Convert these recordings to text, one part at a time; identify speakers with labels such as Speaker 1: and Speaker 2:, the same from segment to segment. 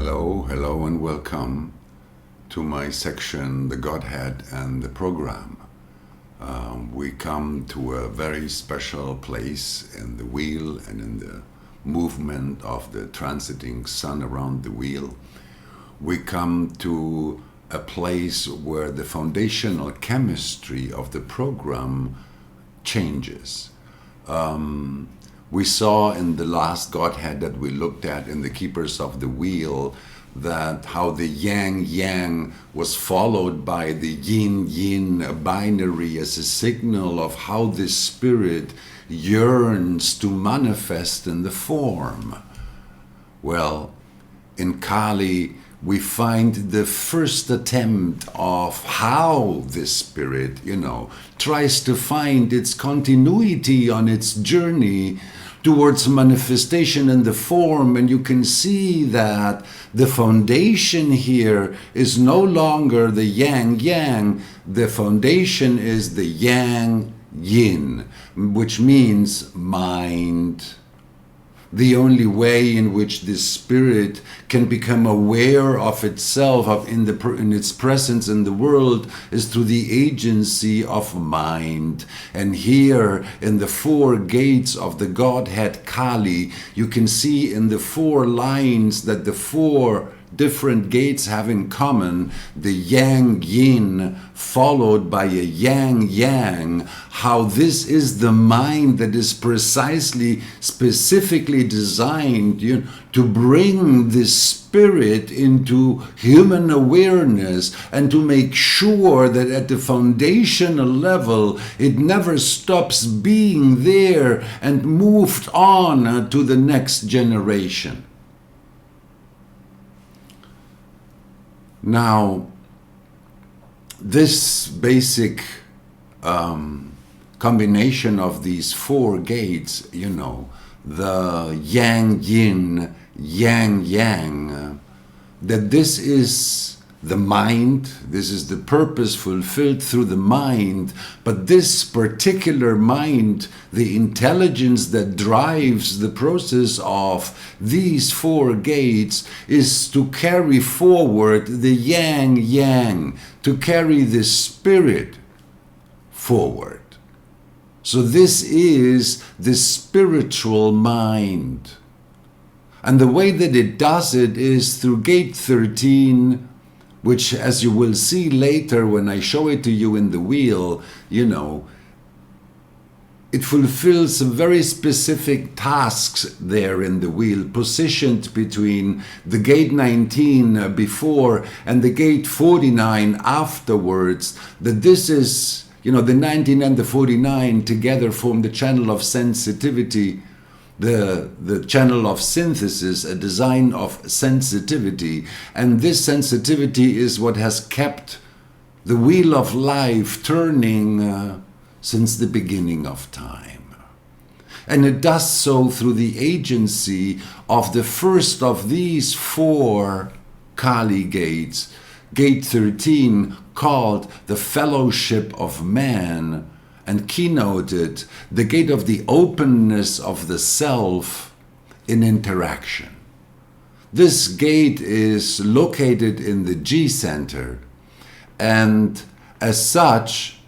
Speaker 1: Hello and welcome to my section, The Godhead and the Program. We come to a very special place in the wheel and in the movement of the transiting sun around the wheel. We come to a place where the foundational chemistry of the program changes. We saw in the last Godhead that we looked at in the Keepers of the Wheel that how the yang-yang was followed by the yin-yin binary as a signal of how the spirit yearns to manifest in the form. Well, in Kali, we find the first attempt of how the spirit, tries to find its continuity on its journey towards manifestation in the form, and you can see that the foundation here is no longer the yang-yang, the foundation is the yang-yin, which means mind. The only way in which this spirit can become aware of itself, in its presence in the world, is through the agency of mind. And here, in the four gates of the Godhead Kali, you can see in the four lines that the four different gates have in common the yang-yin followed by a yang-yang, how this is the mind that is specifically designed to bring this spirit into human awareness and to make sure that at the foundational level it never stops being there and moved on to the next generation. Now, this basic combination of these four gates, the yang-yin, yang-yang, that this is the mind, this is the purpose fulfilled through the mind, but this particular mind, the intelligence that drives the process of these four gates, is to carry forward the yang-yang, to carry the spirit forward. So this is the spiritual mind. And the way that it does it is through gate 13, which, as you will see later when I show it to you in the wheel, it fulfills some very specific tasks there in the wheel, positioned between the gate 19 before and the gate 49 afterwards, that this is, the 19 and the 49 together form the channel of sensitivity, the channel of synthesis, a design of sensitivity. And this sensitivity is what has kept the wheel of life turning since the beginning of time. And it does so through the agency of the first of these four Kali gates, gate 13, called the Fellowship of Man, and keynoted the gate of the openness of the self in interaction. This gate is located in the G center, and as such,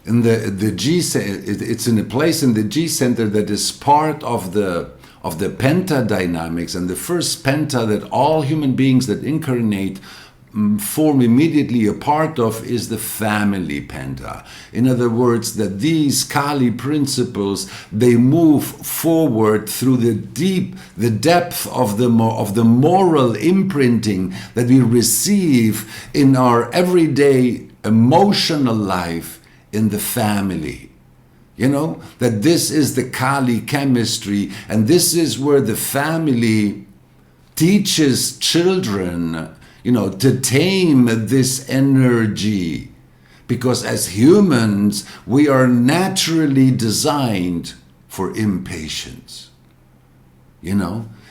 Speaker 1: in the G, it's in a place in the G center that is part of the penta dynamics, and the first penta that all human beings that incarnate form immediately a part of is the family penta. In other words, that these Kali principles, they move forward through the depth of the moral imprinting that we receive in our everyday emotional life in the family. That this is the Kali chemistry, and this is where the family teaches children to tame this energy, because as humans, we are naturally designed for impatience.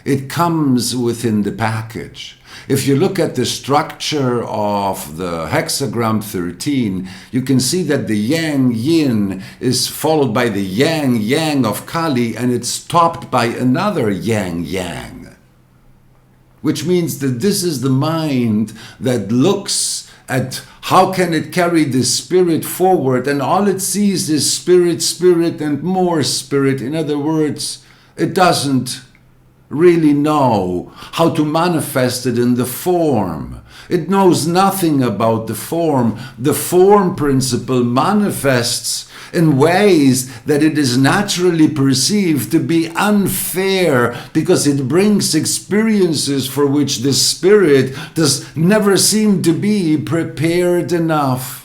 Speaker 1: It comes within the package. If you look at the structure of the hexagram 13, you can see that the yang-yin is followed by the yang-yang of Kali, and it's topped by another yang-yang. which means that this is the mind that looks at how can it carry the spirit forward, and all it sees is spirit, spirit, and more spirit. In other words, it doesn't really know how to manifest it in the form. It knows nothing about the form. The form principle manifests in ways that it is naturally perceived to be unfair, because it brings experiences for which the spirit does never seem to be prepared enough.